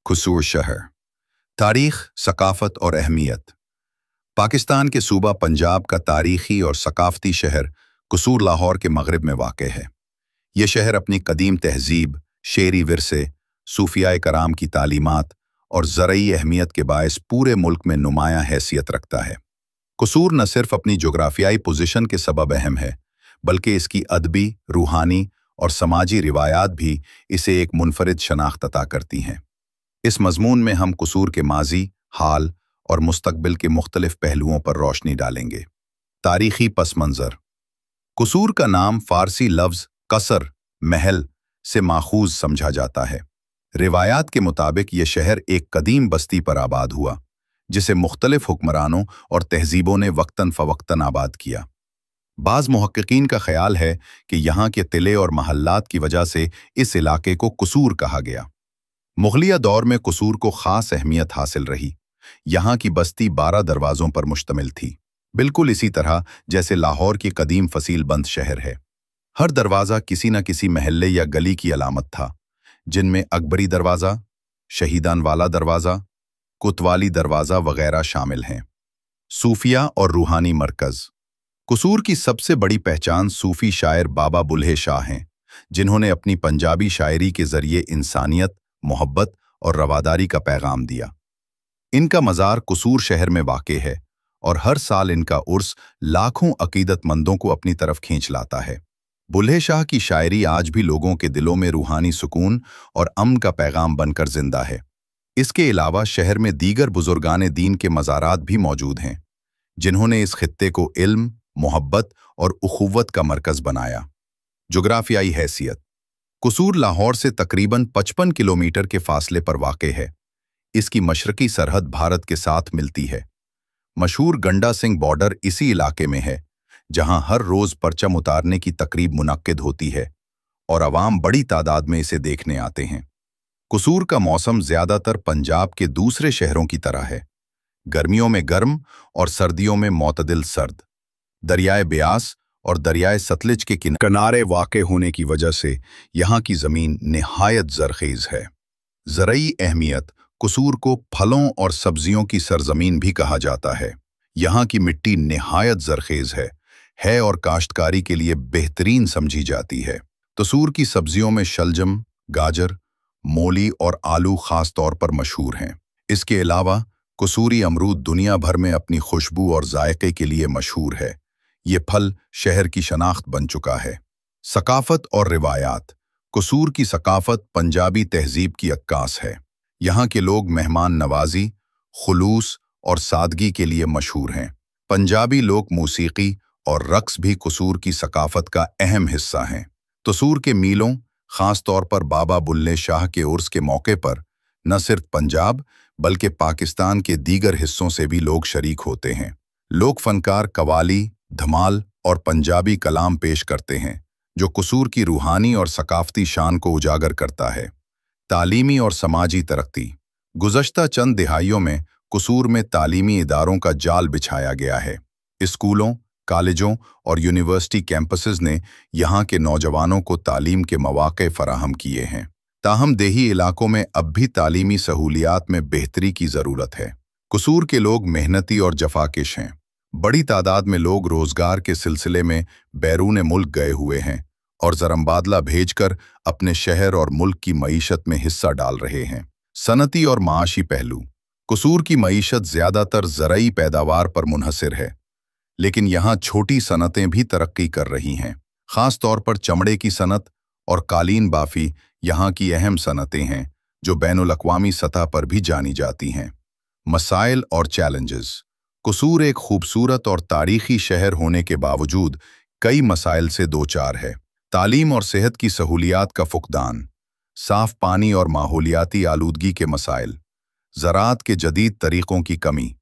कसूर शहर, तारीख, सकाफत और अहमियत। पाकिस्तान के सूबा पंजाब का तारीखी और सकाफती शहर कसूर लाहौर के मगरिब में वाक़ है। यह शहर अपनी कदीम तहजीब, शेरी विरसे, सूफियाए कराम की तालीमात और ज़रई अहमियत के बायस पूरे मुल्क में नुमायाँ हैसियत रखता है। कसूर न सिर्फ अपनी जोग्राफियाई पोजीशन के सबब अहम है, बल्कि इसकी अदबी, रूहानी और समाजी रिवायात भी इसे एक मुनफरिद शनाख्त अता करती हैं। इस मजमून में हम कसूर के माजी, हाल और मुस्तकबिल के मुख्तलिफ पहलुओं पर रोशनी डालेंगे। तारीखी पस मंज़र। कसूर का नाम फ़ारसी लफ्ज़ कसर, महल से माखूज समझा जाता है। रिवायात के मुताबिक यह शहर एक कदीम बस्ती पर आबाद हुआ, जिसे मुख्तलिफ हुक्मरानों और तहजीबों ने वक्तन फ़वक्तन आबाद किया। बाज़ मुहक्किकीन का ख्याल है कि यहाँ के तिले और महल्लात की वजह से इस इलाके को कसूर कहा गया। मुग़लिया दौर में कसूर को ख़ास अहमियत हासिल रही। यहाँ की बस्ती 12 दरवाज़ों पर मुश्तमिल थी, बिल्कुल इसी तरह जैसे लाहौर की कदीम फसील बंद शहर है। हर दरवाज़ा किसी न किसी महल्ले या गली की अलामत था, जिनमें अकबरी दरवाज़ा, शहीदान वाला दरवाज़ा, कुतवाली दरवाज़ा वगैरह शामिल हैं। सूफिया और रूहानी मरकज़। कसूर की सबसे बड़ी पहचान सूफ़ी शायर बाबा बुल्हे शाह हैं, जिन्होंने अपनी पंजाबी शायरी के ज़रिए इंसानियत, मोहब्बत और रवादारी का पैगाम दिया। इनका मज़ार कसूर शहर में वाक़ है और हर साल इनका उर्स लाखों अकीदतमंदों को अपनी तरफ खींच लाता है। बुल्हे शाह की शायरी आज भी लोगों के दिलों में रूहानी सुकून और अमन का पैगाम बनकर जिंदा है। इसके अलावा शहर में दीगर बुजुर्गान दीन के मज़ारात भी मौजूद हैं, जिन्होंने इस खित्ते को इल्म, मोहब्बत और उखुव्वत का मरकज़ बनाया। जोग्राफियाई हैसियत। कसूर लाहौर से तकरीबन 55 किलोमीटर के फासले पर वाक़ है। इसकी मशरकी सरहद भारत के साथ मिलती है। मशहूर गंडा सिंह बॉर्डर इसी इलाके में है, जहां हर रोज़ परचम उतारने की तकरीब मुनक्किद होती है और अवाम बड़ी तादाद में इसे देखने आते हैं। कसूर का मौसम ज़्यादातर पंजाब के दूसरे शहरों की तरह है। गर्मियों में गर्म और सर्दियों में मोतदिल सर्द। दरियाए ब्यास और दरियाए सतलज के किनारे वाक़ होने की वजह से यहाँ की ज़मीन निहायत ज़रख़ीज़ है। ज़रई अहमियत। कसूर को फलों और सब्जियों की सरजमीन भी कहा जाता है। यहाँ की मिट्टी निहायत ज़रख़ीज़ है और काश्तकारी के लिए बेहतरीन समझी जाती है। कसूर की सब्जियों में शलजम, गाजर, मूली और आलू ख़ास तौर पर मशहूर हैं। इसके अलावा कसूरी अमरूद दुनिया भर में अपनी खुशबू और जायके के लिए मशहूर है। ये फल शहर की शनाख्त बन चुका है। सकाफत और रिवायात। कसूर की सकाफत पंजाबी तहजीब की अक्कास है। यहाँ के लोग मेहमान नवाजी, खुलूस और सादगी के लिए मशहूर हैं। पंजाबी लोक मौसीकी और रक्स भी कसूर की सकाफत का अहम हिस्सा हैं। कसूर के मीलों, ख़ास तौर पर बाबा बुल्ले शाह के उर्स के मौके पर न सिर्फ पंजाब बल्कि पाकिस्तान के दीगर हिस्सों से भी लोग शरीक होते हैं। लोक फनकार कवाली, धमाल और पंजाबी कलाम पेश करते हैं, जो कसूर की रूहानी और सकाफती शान को उजागर करता है। तालीमी और समाजी तरक्की। गुज़श्ता चंद दिहाइयों में कसूर में तालीमी इदारों का जाल बिछाया गया है। स्कूलों, कॉलेजों और यूनिवर्सिटी कैंपसेस ने यहाँ के नौजवानों को तालीम के मौक़े फराहम किए हैं। ताहम देही इलाकों में अब भी तालीमी सहूलियात में बेहतरी की ज़रूरत है। कसूर के लोग मेहनती और जफाकेश हैं। बड़ी तादाद में लोग रोज़गार के सिलसिले में बैरून मुल्क गए हुए हैं और ज़रमबादला भेजकर अपने शहर और मुल्क की मईशत में हिस्सा डाल रहे हैं। सनती और माशी पहलू। कसूर की मईशत ज़्यादातर ज़रई पैदावार पर मुनहसिर है, लेकिन यहाँ छोटी सनतें भी तरक्की कर रही हैं। ख़ास तौर पर चमड़े की सनत और कालीन बाफ़ी यहाँ की अहम सनतें हैं, जो बैनुल-अक़वामी सतह पर भी जानी जाती हैं। मसाइल और चैलेंजेस। कसूर एक खूबसूरत और तारीख़ी शहर होने के बावजूद कई मसाइल से दो चार है। तालीम और सेहत की सहूलियात का फुक़दान, साफ़ पानी और माहौलियाती आलूदगी के मसाइल, ज़राअत के जदीद तरीक़ों की कमी,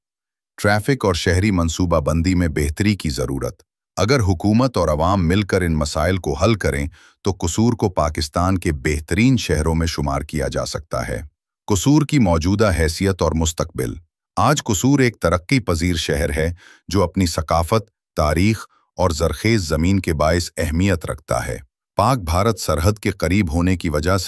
ट्रैफ़िक और शहरी मनसूबाबंदी में बेहतरी की ज़रूरत। अगर हुकूमत और अवाम मिलकर इन मसाइल को हल करें तो कसूर को पाकिस्तान के बेहतरीन शहरों में शुमार किया जा सकता है। कसूर की मौजूदा हैसियत और मुस्तकबिल। आज कसूर एक तरक्की पजीर शहर है जो अपनी सकाफत, तारीख़ और ज़रख़ेज़ ज़मीन के बायस अहमियत रखता है। पाक भारत सरहद के करीब होने की वजह